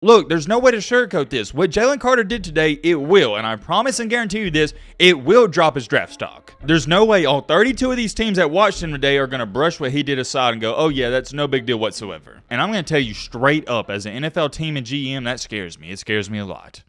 Look, there's no way to sugarcoat this. What Jalen Carter did today, it will, and I promise and guarantee you this, it will drop his draft stock. There's no way all 32 of these teams that watched him today are going to brush what he did aside and go, oh yeah, that's no big deal whatsoever. And I'm going to tell you straight up, as an NFL team and GM, that scares me. It scares me a lot.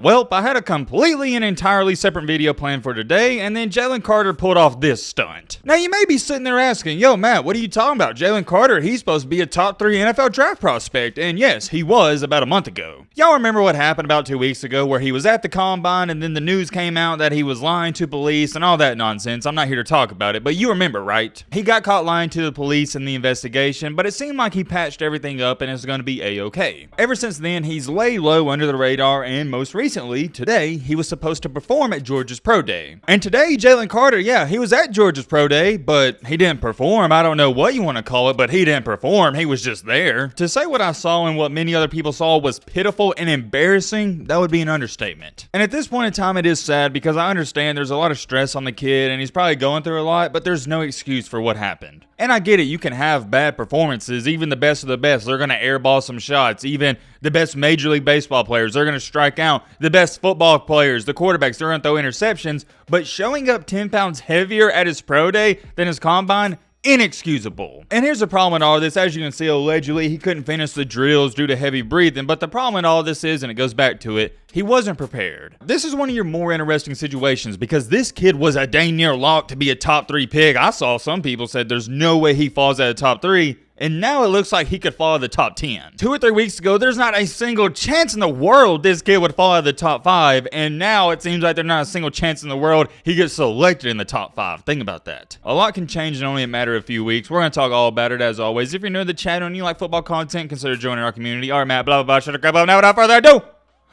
Well, I had a completely and entirely separate video planned for today, and then Jalen Carter pulled off this stunt. Now, you may be sitting there asking, yo, Matt, what are you talking about? Jalen Carter, he's supposed to be a top 3 NFL draft prospect, and yes, he was about a month ago. Y'all remember what happened about 2 weeks ago where he was at the combine and then the news came out that he was lying to police and all that nonsense? I'm not here to talk about it, but you remember, right? He got caught lying to the police in the investigation, but it seemed like he patched everything up and it's going to be a-okay. Ever since then, he's laid low under the radar, and most recently, today, he was supposed to perform at Georgia's Pro Day. And today, Jalen Carter, yeah, he was at Georgia's Pro Day, but he didn't perform. I don't know what you want to call it, but he didn't perform. He was just there. To say what I saw and what many other people saw was pitiful and embarrassing, that would be an understatement. And at this point in time, it is sad because I understand there's a lot of stress on the kid and he's probably going through a lot, but there's no excuse for what happened. And I get it, you can have bad performances. Even the best of the best, they're going to airball some shots. Even the best Major League Baseball players, they're going to strike out. The best football players, the quarterbacks, they're going to throw interceptions. But showing up 10 pounds heavier at his pro day than his combine, inexcusable. And here's the problem with all this. As you can see, allegedly, he couldn't finish the drills due to heavy breathing. But the problem with all this is, and it goes back to it, he wasn't prepared. This is one of your more interesting situations because this kid was a dang near lock to be a top 3 pick. I saw some people said there's no way he falls out of top 3. And now it looks like he could fall out of the top 10. 2 or 3 weeks ago, there's not a single chance in the world this kid would fall out of the top 5. And now it seems like there's not a single chance in the world he gets selected in the top 5. Think about that. A lot can change in only a matter of a few weeks. We're going to talk all about it as always. If you're new to the channel and you like football content, consider joining our community. All right, Matt, blah, blah, blah. Shut up. Now, without further ado,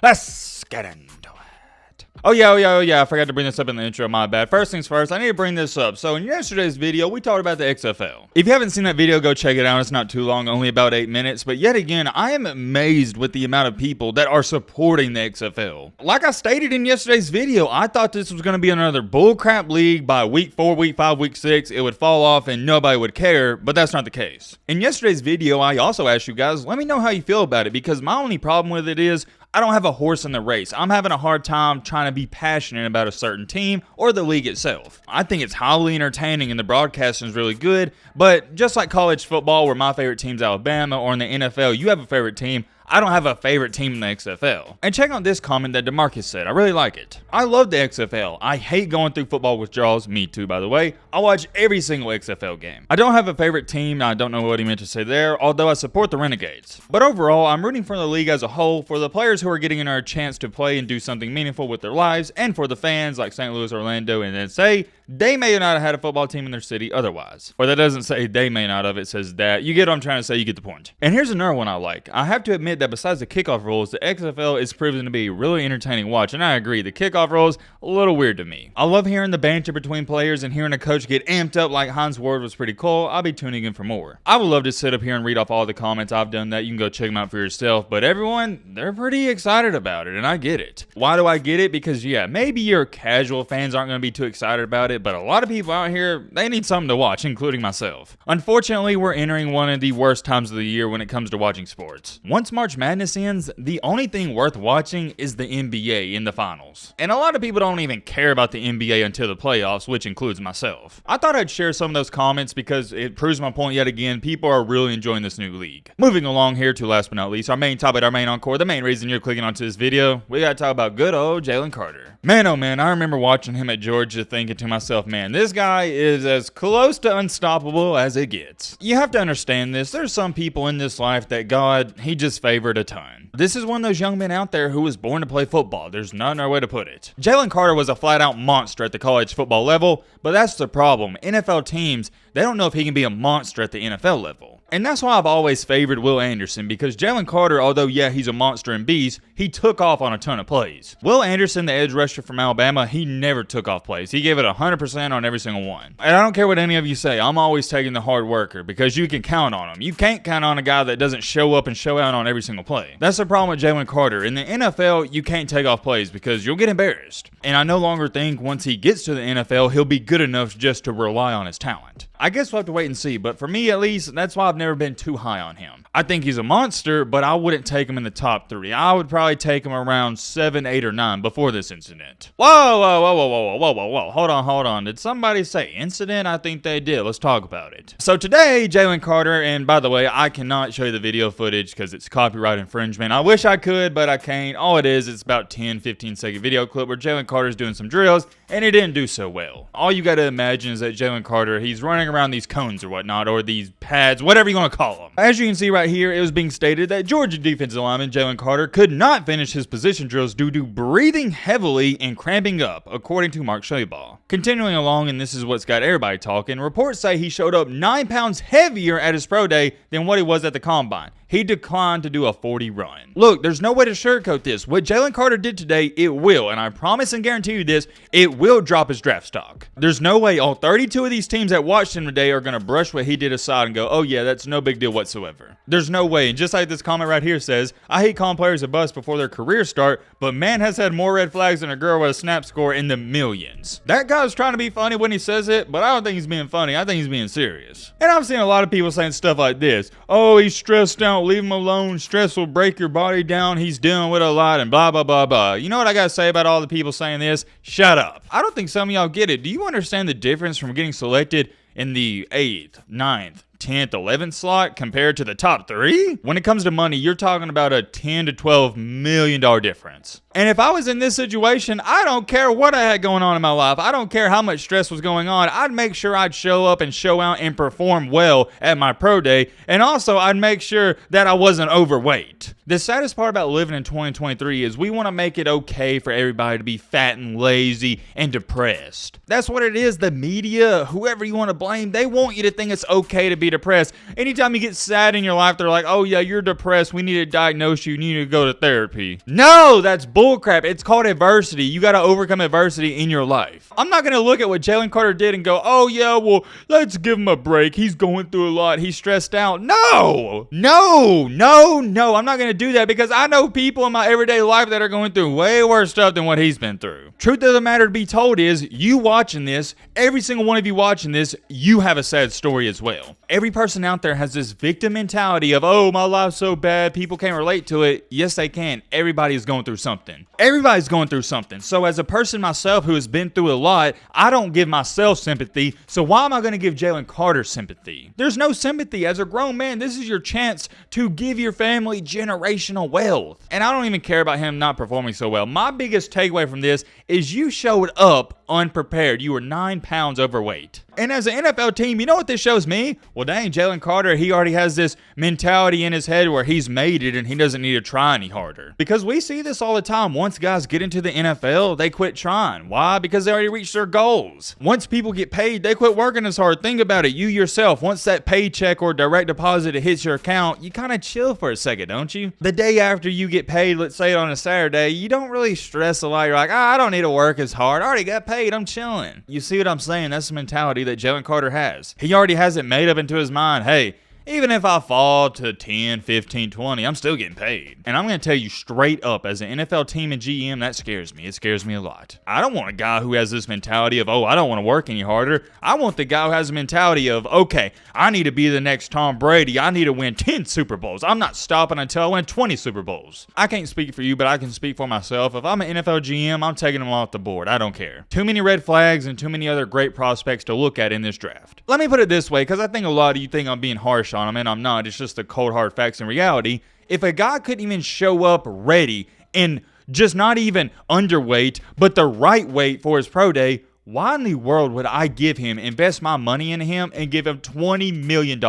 let's get into it. Oh yeah, I forgot to bring this up in the intro, my bad. First things first, I need to bring this up. So in yesterday's video, we talked about the XFL. If you haven't seen that video, go check it out. It's not too long, only about 8 minutes. But yet again, I am amazed with the amount of people that are supporting the XFL. Like I stated in yesterday's video, I thought this was going to be another bullcrap league. By week 4, week 5, week 6, it would fall off and nobody would care, but that's not the case. In yesterday's video, I also asked you guys, let me know how you feel about it, because my only problem with it is, I don't have a horse in the race. I'm having a hard time trying to be passionate about a certain team or the league itself. I think it's highly entertaining and the broadcasting is really good, but just like college football where my favorite team's Alabama, or in the NFL, you have a favorite team, I don't have a favorite team in the XFL. And check out this comment that DeMarcus said. I really like it. I love the XFL. I hate going through football withdrawals. Me too, by the way. I watch every single XFL game. I don't have a favorite team. I don't know what he meant to say there, although I support the Renegades. But overall, I'm rooting for the league as a whole, for the players who are getting a chance to play and do something meaningful with their lives, and for the fans like St. Louis, Orlando, and then say they may not have had a football team in their city otherwise. Or that doesn't say they may not have, it says that. You get what I'm trying to say, you get the point. And here's another one I like. I have to admit that besides the kickoff rules, the XFL is proven to be a really entertaining watch, and I agree, the kickoff rules, a little weird to me. I love hearing the banter between players, and hearing a coach get amped up like Hines Ward was pretty cool. I'll be tuning in for more. I would love to sit up here and read off all the comments. I've done that. You can go check them out for yourself, but everyone, they're pretty excited about it, and I get it. Why do I get it? Because yeah, maybe your casual fans aren't going to be too excited about it, but a lot of people out here, they need something to watch, including myself. Unfortunately, we're entering one of the worst times of the year when it comes to watching sports. Once March Madness ends, the only thing worth watching is the NBA in the finals. And a lot of people don't even care about the NBA until the playoffs, which includes myself. I thought I'd share some of those comments because it proves my point yet again. People are really enjoying this new league. Moving along here to last but not least, our main topic, our main encore, the main reason you're clicking onto this video, we gotta talk about good old Jalen Carter. Man, oh man, I remember watching him at Georgia thinking to myself, man, this guy is as close to unstoppable as it gets. You have to understand this. There's some people in this life that God, he just favored a ton. This is one of those young men out there who was born to play football. There's not another way to put it. Jalen Carter was a flat-out monster at the college football level, but that's the problem. NFL teams, they don't know if he can be a monster at the NFL level. And that's why I've always favored Will Anderson, because Jalen Carter, although yeah, he's a monster and beast, he took off on a ton of plays. Will Anderson, the edge rusher from Alabama, he never took off plays. He gave it 100% on every single one. And I don't care what any of you say, I'm always taking the hard worker because you can count on him. You can't count on a guy that doesn't show up and show out on every single play. That's the problem with Jalen Carter. In the NFL, you can't take off plays because you'll get embarrassed. And I no longer think once he gets to the NFL, he'll be good enough just to rely on his talent. I guess we'll have to wait and see, but for me at least, that's why I've never been too high on him. I think he's a monster, but I wouldn't take him in the top 3. I would probably take him around 7, 8, or 9 before this incident. Whoa. Hold on. Did somebody say incident? I think they did. Let's talk about it. So today, Jalen Carter, and by the way, I cannot show you the video footage because it's copyright infringement. I wish I could, but I can't. All it is, it's about 10, 15-second video clip where Jalen Carter's doing some drills, and it didn't do so well. All you gotta imagine is that Jalen Carter, he's running around these cones or whatnot, or these pads, whatever you want to call them. As you can see right here, it was being stated that Georgia defensive lineman Jalen Carter could not finish his position drills due to breathing heavily and cramping up, according to Mark Shabaugh. Continuing along, and this is what's got everybody talking, reports say he showed up 9 pounds heavier at his pro day than what he was at the combine. He declined to do a 40 run. Look, there's no way to sugarcoat this. What Jalen Carter did today, it will, and I promise and guarantee you this, it will drop his draft stock. There's no way all 32 of these teams that watched him today are going to brush what he did aside and go, oh yeah, that's no big deal whatsoever. There's no way. And just like this comment right here says, I hate calling players a bust before their career start, but man has had more red flags than a girl with a snap score in the millions. That guy's trying to be funny when he says it, but I don't think he's being funny. I think he's being serious. And I've seen a lot of people saying stuff like this. Oh, he's stressed out. Leave him alone. Stress will break your body down. He's dealing with a lot and blah, blah, blah, blah. You know what I got to say about all the people saying this? Shut up. I don't think some of y'all get it. Do you understand the difference from getting selected in the 8th, 9th, 10th, 11th slot compared to the top 3? When it comes to money, you're talking about a $10 to $12 million difference. And if I was in this situation, I don't care what I had going on in my life. I don't care how much stress was going on. I'd make sure I'd show up and show out and perform well at my pro day. And also, I'd make sure that I wasn't overweight. The saddest part about living in 2023 is we want to make it okay for everybody to be fat and lazy and depressed. That's what it is. The media, whoever you want to blame, they want you to think it's okay to be depressed. Anytime you get sad in your life, they're like, oh yeah, you're depressed. We need to diagnose you. You need to go to therapy. No, that's bullcrap. It's called adversity. You got to overcome adversity in your life. I'm not going to look at what Jalen Carter did and go, oh yeah, well, let's give him a break. He's going through a lot. He's stressed out. No. I'm not going to do that because I know people in my everyday life that are going through way worse stuff than what he's been through. Truth of the matter to be told is, you watching this, every single one of you watching this, you have a sad story as well. Every person out there has this victim mentality of, oh, my life's so bad, people can't relate to it. Yes, they can. Everybody is going through something. Everybody's going through something. So as a person myself who has been through a lot, I don't give myself sympathy. So why am I going to give Jalen Carter sympathy? There's no sympathy. As a grown man, this is your chance to give your family generational wealth. And I don't even care about him not performing so well. My biggest takeaway from this is you showed up unprepared. You were 9 pounds overweight. And as an NFL team, you know what this shows me? Well, dang, Jalen Carter, he already has this mentality in his head where he's made it and he doesn't need to try any harder. Because we see this all the time. Once guys get into the NFL, they quit trying. Why? Because they already reached their goals. Once people get paid, they quit working as hard. Think about it. You yourself, once that paycheck or direct deposit hits your account, you kind of chill for a second, don't you? The day after you get paid, let's say on a Saturday, you don't really stress a lot. You're like, I don't need to work as hard. I already got paid. I'm chilling. You see what I'm saying? That's the mentality that Jalen Carter has. He already has it made up into his mind. Hey, even if I fall to 10, 15, 20, I'm still getting paid. And I'm going to tell you straight up, as an NFL team and GM, that scares me. It scares me a lot. I don't want a guy who has this mentality of, oh, I don't want to work any harder. I want the guy who has a mentality of, okay, I need to be the next Tom Brady. I need to win 10 Super Bowls. I'm not stopping until I win 20 Super Bowls. I can't speak for you, but I can speak for myself. If I'm an NFL GM, I'm taking them off the board. I don't care. Too many red flags and too many other great prospects to look at in this draft. Let me put it this way, because I think a lot of you think I'm being harsh on him, and I'm not. It's just the cold hard facts and reality. If a guy couldn't even show up ready and just not even underweight, but the right weight for his pro day, why in the world would I give him, invest my money in him, and give him $20 million?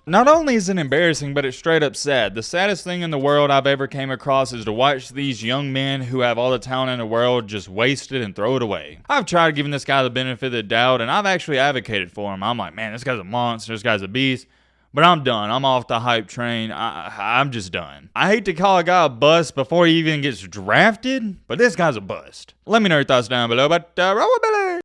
Not only is it embarrassing, but it's straight up sad. The saddest thing in the world I've ever came across is to watch these young men who have all the talent in the world just waste it and throw it away. I've tried giving this guy the benefit of the doubt, and I've actually advocated for him. I'm like, man, this guy's a monster. This guy's a beast. But I'm done. I'm off the hype train. I'm just done. I hate to call a guy a bust before he even gets drafted, but this guy's a bust. Let me know your thoughts down below, but roll with Billy.